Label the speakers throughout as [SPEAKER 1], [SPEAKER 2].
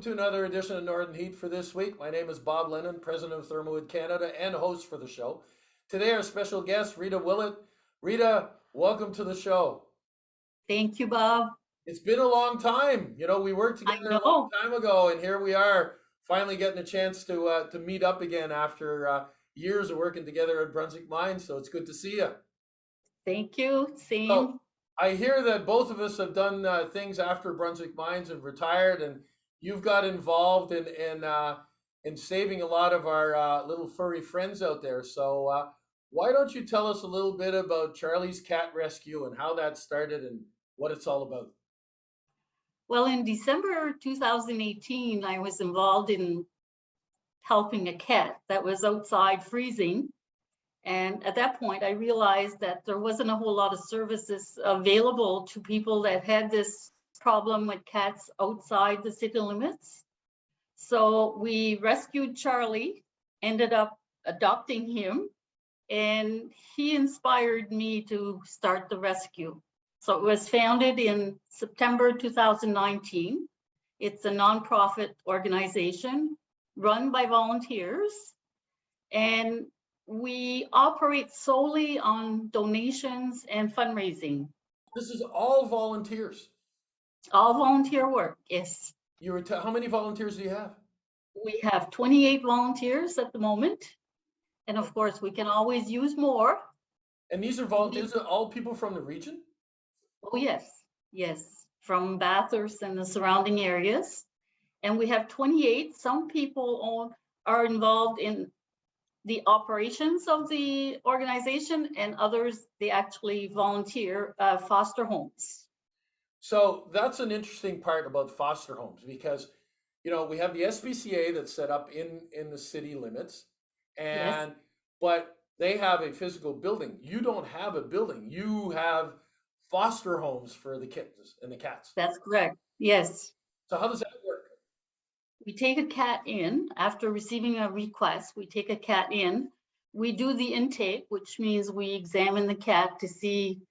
[SPEAKER 1] to another edition of Northern Heat for this week. My name is Bob Lennon, President of Thermalwood Canada and host for the show. Today, our special guest, Rita Willett. Rita, welcome to the show.
[SPEAKER 2] Thank you, Bob.
[SPEAKER 1] It's been a long time. You know, we worked
[SPEAKER 2] I
[SPEAKER 1] together a long
[SPEAKER 2] know.
[SPEAKER 1] time ago, and here we are, finally getting a chance to meet up again after years of working together at Brunswick Mines. So it's good to see you.
[SPEAKER 2] Thank you.
[SPEAKER 1] So
[SPEAKER 2] Same.
[SPEAKER 1] I hear that both of us have done things after Brunswick Mines and retired, and you've got involved in saving a lot of our little furry friends out there. So why don't you tell us a little bit about Charlie's Cat Rescue and how that started and what it's all about?
[SPEAKER 2] Well, in December 2018, I was involved in helping a cat that was outside freezing. And at that point, I realized that there wasn't a whole lot of services available to people that had this problem with cats outside the city limits. So we rescued Charlie, ended up adopting him, and he inspired me to start the rescue. So it was founded in September 2019. It's a nonprofit organization run by volunteers, and we operate solely on donations and fundraising.
[SPEAKER 1] This is all volunteers.
[SPEAKER 2] All volunteer work, yes.
[SPEAKER 1] How many volunteers do you have?
[SPEAKER 2] We have 28 volunteers at the moment. And of course, we can always use more.
[SPEAKER 1] And these are volunteers, all people from the region?
[SPEAKER 2] Oh, yes, yes, from Bathurst and the surrounding areas. And we have 28. Some people are involved in the operations of the organization, and others, they actually volunteer foster homes.
[SPEAKER 1] So that's an interesting part about foster homes because, you know, we have the SPCA that's set up in the city limits,
[SPEAKER 2] Yes,
[SPEAKER 1] but they have a physical building. You don't have a building. You have foster homes for the kittens and the cats.
[SPEAKER 2] that's correct. Yes.
[SPEAKER 1] So how does that work?
[SPEAKER 2] We take a cat in after receiving a request. We take a cat in. We do the intake, which means we examine the cat to see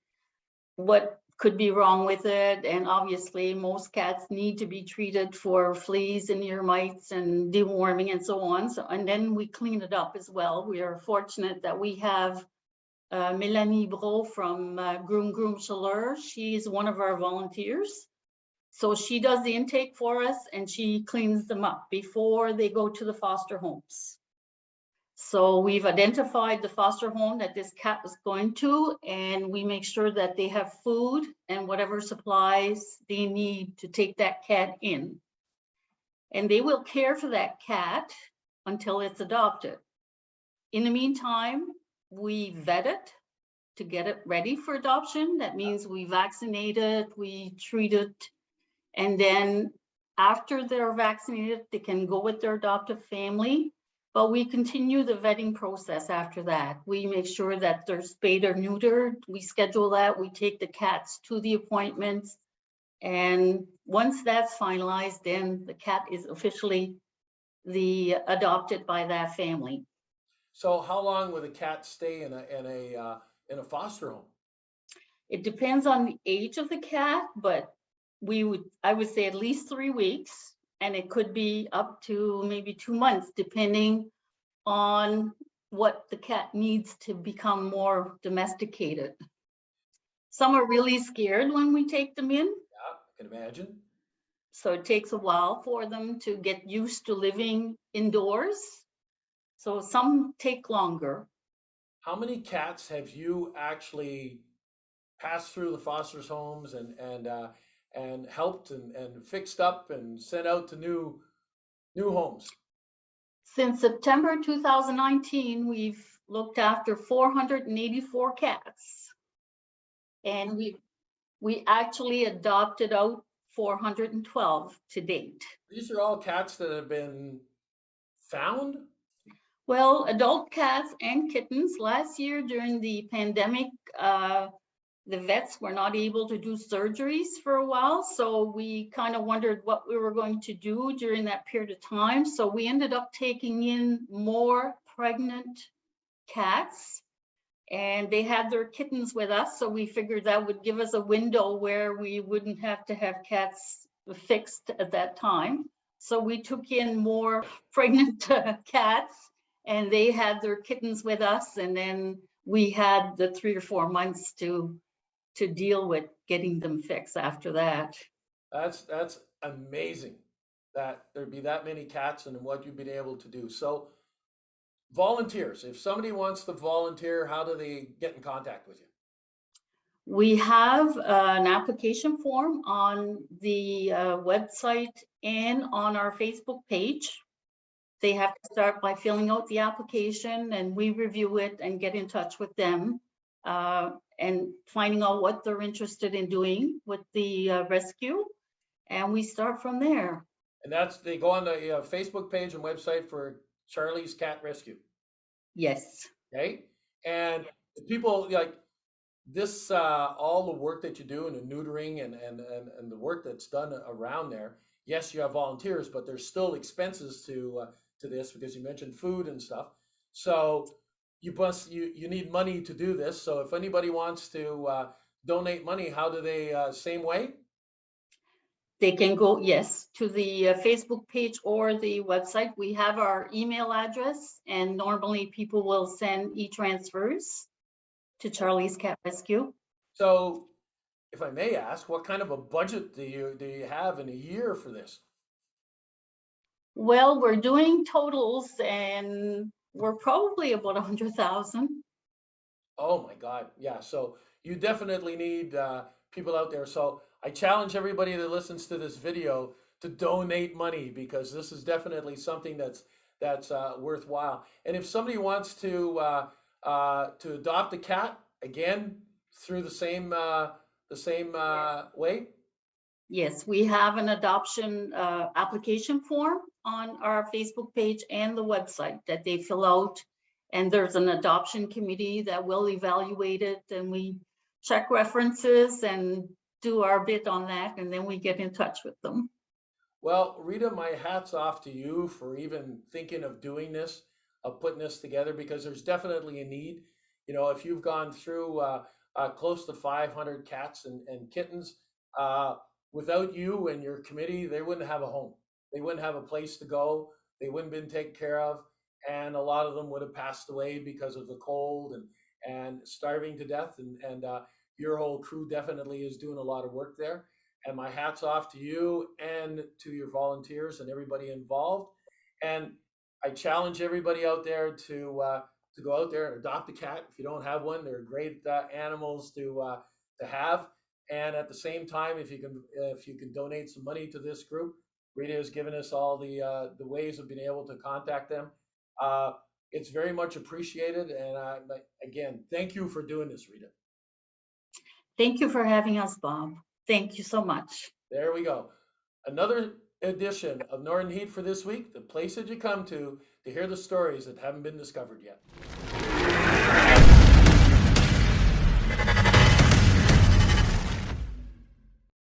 [SPEAKER 2] what could be wrong with it. And obviously, most cats need to be treated for fleas and ear mites and deworming and so on. So, and then we clean it up as well. We are fortunate that we have Melanie Bro from Groom Groom Chaleur. She's one of our volunteers. So she does the intake for us and she cleans them up before they go to the foster homes. So we've identified the foster home that this cat was going to, and we make sure that they have food and whatever supplies they need to take that cat in. And they will care for that cat until it's adopted. In the meantime, we vet it to get it ready for adoption. That means we vaccinate it, we treat it, and then after they're vaccinated, they can go with their adoptive family. But we continue the vetting process after that. We make sure that they're spayed or neutered. We schedule that. We take the cats to the appointments. And once that's finalized, then the cat is officially adopted by that family.
[SPEAKER 1] So how long will the cat stay in a foster home?
[SPEAKER 2] It depends on the age of the cat, but I would say at least 3 weeks, and it could be up to maybe 2 months, depending on what the cat needs to become more domesticated. Some are really scared when we take them in.
[SPEAKER 1] Yeah, I can imagine.
[SPEAKER 2] So it takes a while for them to get used to living indoors. So some take longer.
[SPEAKER 1] How many cats have you actually passed through the foster homes and helped and fixed up and sent out to new homes?
[SPEAKER 2] Since September 2019, we've looked after 484 cats, and we actually adopted out 412 to date.
[SPEAKER 1] These are all cats that have been found?
[SPEAKER 2] Well, adult cats and kittens. Last year during the pandemic, the vets were not able to do surgeries for a while. So we kind of wondered what we were going to do during that period of time. So we ended up taking in more pregnant cats, and they had their kittens with us. So we figured that would give us a window where we wouldn't have to have cats fixed at that time. So we took in more pregnant cats, and they had their kittens with us, and then we had the 3 or 4 months to deal with getting them fixed after that.
[SPEAKER 1] That's amazing that there'd be that many cats and what you've been able to do. So volunteers, if somebody wants to volunteer, how do they get in contact with you?
[SPEAKER 2] We have an application form on the website and on our Facebook page. They have to start by filling out the application, and we review it and get in touch with them and finding out what they're interested in doing with the rescue. And we start from there.
[SPEAKER 1] And that's, they go on the Facebook page and website for Charlie's Cat Rescue.
[SPEAKER 2] Yes.
[SPEAKER 1] Okay. And people like this, all the work that you do and the neutering and the work that's done around there. Yes, you have volunteers, but there's still expenses to this because you mentioned food and stuff. So you need money to do this. So if anybody wants to donate money, how do they? Same way.
[SPEAKER 2] They can go, yes, to the Facebook page or the website. We have our email address, and normally people will send e-transfers to Charlie's Cat Rescue.
[SPEAKER 1] So, if I may ask, what kind of a budget do you have in a year for this?
[SPEAKER 2] Well, we're doing totals, and we're probably about 100,000.
[SPEAKER 1] Oh my God, yeah. So you definitely need people out there. So I challenge everybody that listens to this video to donate money because this is definitely something that's worthwhile. And if somebody wants to adopt a cat, again through the same way.
[SPEAKER 2] Yes, we have an adoption application form on our Facebook page and the website that they fill out. And there's an adoption committee that will evaluate it, and we check references and do our bit on that, and then we get in touch with them.
[SPEAKER 1] Well, Rita, my hat's off to you for even thinking of doing this, of putting this together, because there's definitely a need. You know, if you've gone through close to 500 cats and kittens, without you and your committee, they wouldn't have a home. They wouldn't have a place to go. They wouldn't been taken care of, and a lot of them would have passed away because of the cold and starving to death. And your whole crew definitely is doing a lot of work there. And my hat's off to you and to your volunteers and everybody involved. And I challenge everybody out there to go out there and adopt a cat. If you don't have one, they're great animals to have. And at the same time, if you can donate some money to this group, Rita has given us all the ways of being able to contact them. It's very much appreciated. And again, thank you for doing this, Rita.
[SPEAKER 2] Thank you for having us, Bob. Thank you so much.
[SPEAKER 1] There we go. Another edition of Northern Heat for this week, the place that you come to hear the stories that haven't been discovered yet.